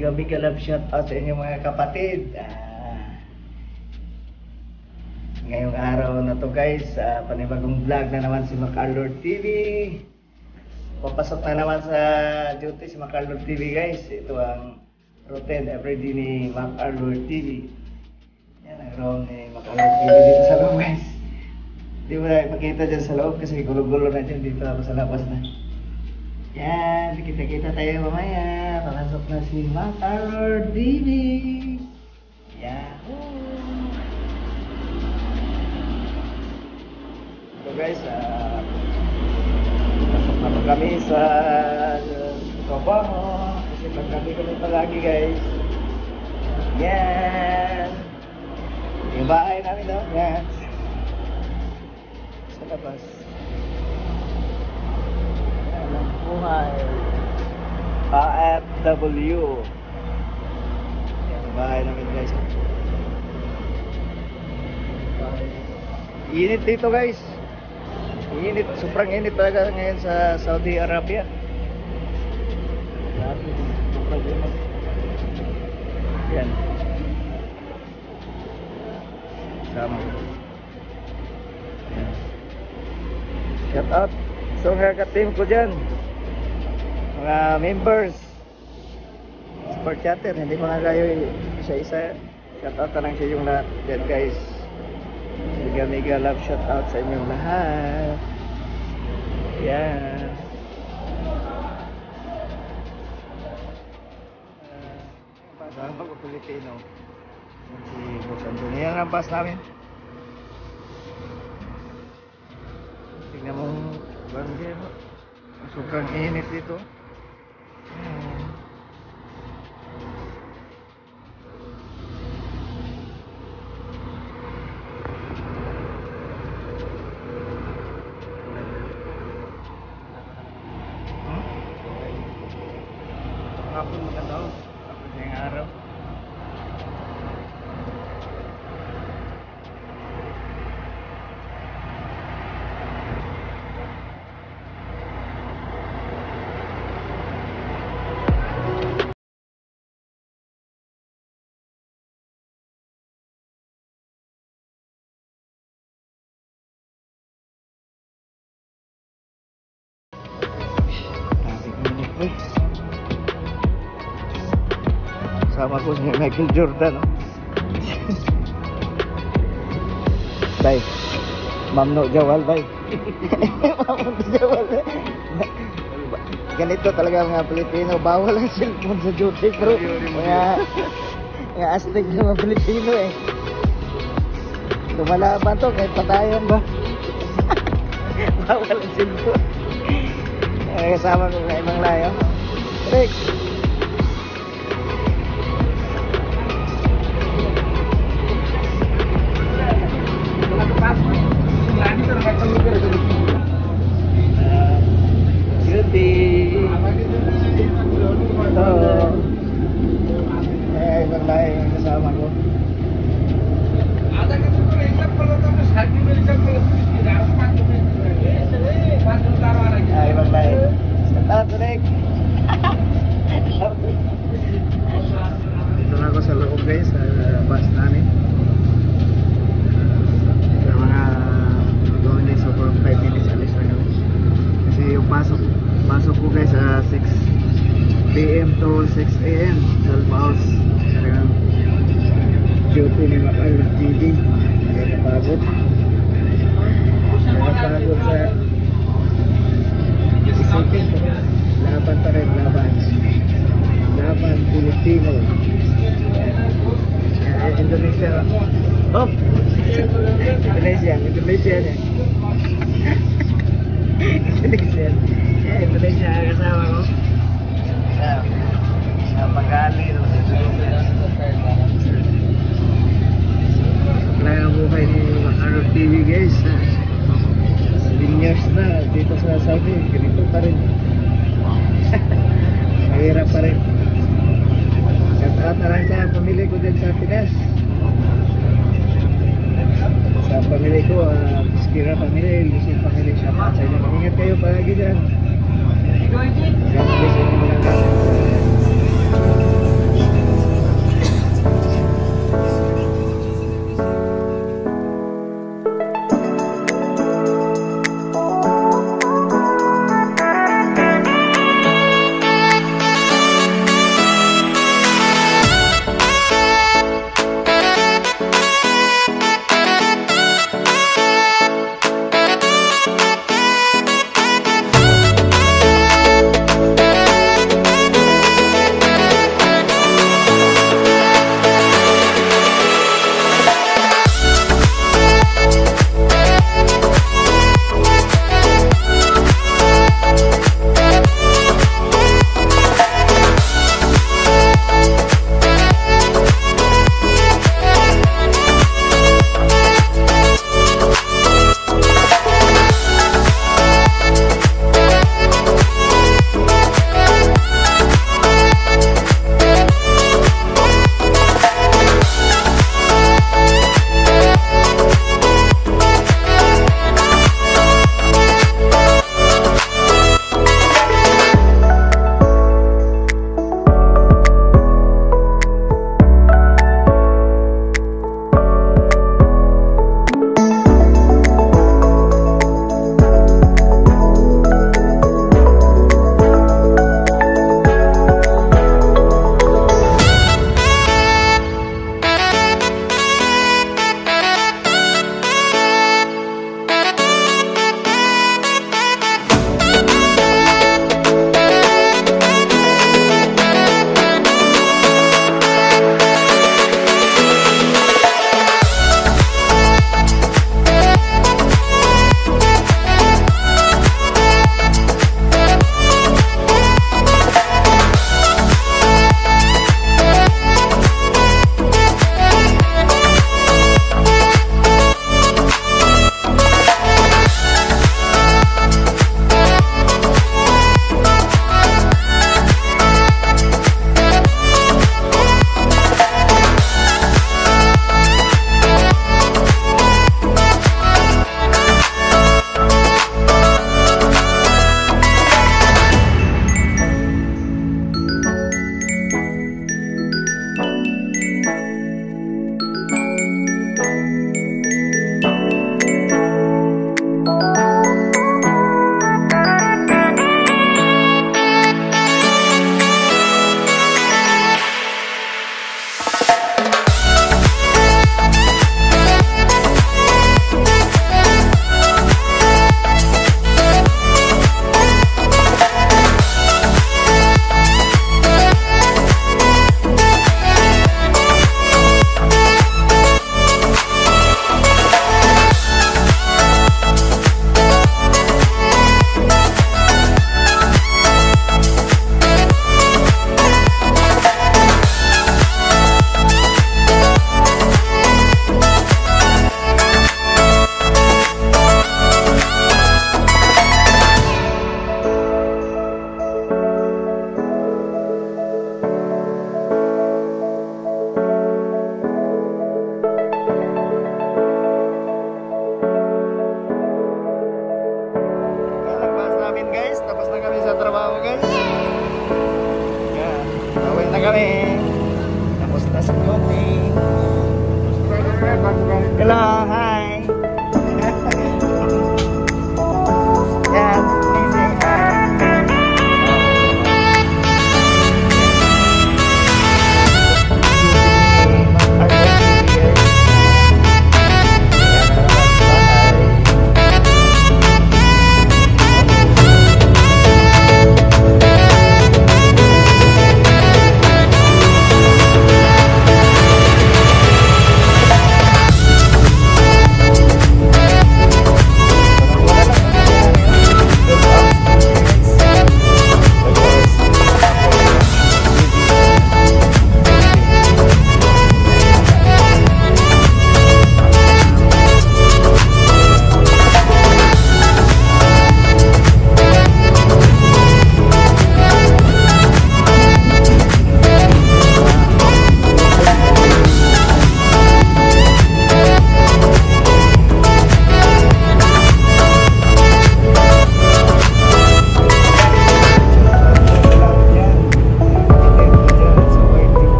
Mega love shout out sa inyong mga kapatid. Ngayong araw na to guys, panibagong vlog na naman si Macarlord TV. Papasok na naman sa duty si Macarlord TV guys. Ito ang routine everyday ni Macarlord TV. Yan ang round ni Macarlord TV dito sa loob guys. Hindi mo na makita dyan sa loob kasi gulo-gulo na dyan. Dito ako sa labas na. Yan, kita-kita tayo mamaya. Papasok na si Macarlord TV. Yahoo! So guys, pasok naman kami sa trabaho kasi paggabi kami palagi guys. Yan! Yung bahay namin daw, yan. Sa labas. Yan ang buhay. AFW. Yan ang bahay namin guys. Init dito guys. Init, sobrang init talaga ngayon sa Saudi Arabia. Yan. Sama. Yan. Shout out sa mga ka-team ko dyan. Mga members. Support chatter, hindi mga kayo isa-isa. Shout out na lang sa inyong lahat dyan guys. Mega love shout out sa inyong lahat. Yan. Pasang pag-Pilipino. Si Boss Antonio. Yan ang bus namin. Tingnan mo barangay mo. Sobrang init dito. Yan. Hapon maganda ako. Hapon ngayong araw. Sama ko si Michael Jordan, no? Bay, Mamno Jawal, bay. Mamno Jawal. Ganito talaga mga Pilipino, bawal ang cellphone sa duty, bro. Mga astig ng mga Pilipino eh. Lumalaban to, kahit patayan ba? Bawal ang cellphone. Kasama ko ng ibang layo. Rick! Beauty. Ito. Ibang lahi yung kasama ko. Ibang lahi. Start Rick. Dito na ako sa loob guys, sa bus namin. Sa mga going guys, so for 5 minutes alis na kami. Kasi yung pasok ko guys 6 PM to 6 AM, 12 hours. Talagang duty ni Macarlord TV. Nakakapagod. Nakakapagod sa isipin. Laban pa rin, laban. Laban Pilipino. Indonesia. Oh! Indonesia eh. Indonesia ang kasama ko. Sa Pagani. Wala ang buhay ni Macarlord TV guys. 7 years na dito sa Saudi. Ganito pa rin. Mahirap pa rin. Shout na lang sa pamilya ko dyan sa Pinas. Sa pamilya ko, Skira family, Lucid family, shout out sa inyo. Ingat kayo palagi dyan. God bless you.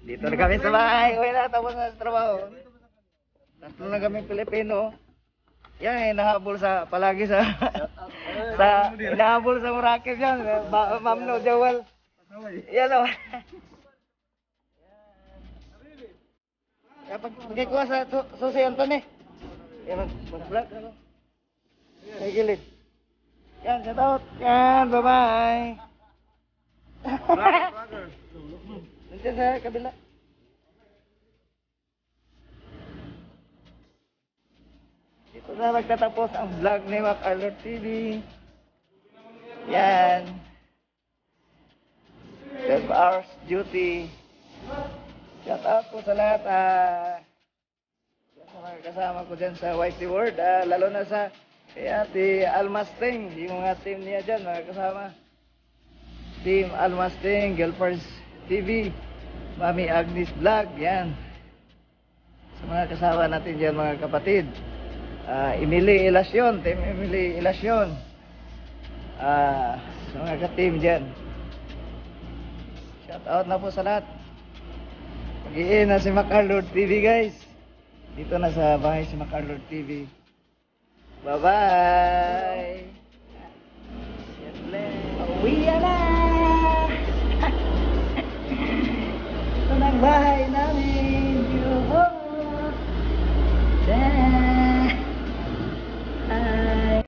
Dito na kami sa bahay. Uwi na, tapos na sa trabaho. Tatlo na kami Pilipino. Yan, hinahabol sa, palagi sa, hinahabol sa Murakis yan. Ma'am No Joel. Yan o. Kapag magkikuha sa susi Anthony. Yan, mag-vlog. May gilid. Yan, shout out. Yan, bye-bye. Nandiyan sa kabila. Dito na magtatapos ang vlog ni MacArthur TV. Yan. 12 hours duty. Shout out po sa lahat. Sa mga kasama ko dyan sa YC World. Lalo na sa Ate Almasting. Yung mga team niya dyan, mga kasama. Team Almasting, Girlfriends TV, Mami Agnes Vlog, yan. Sa mga kasama natin dyan, mga kapatid. Emily Ilasyon, Team Emily Ilasyon. Sa mga ka-team dyan. Shout out na po sa lahat. Mag-iin na si MacArthur TV, guys. Dito na sa bahay si MacArthur TV. Bye-bye! Uwi na!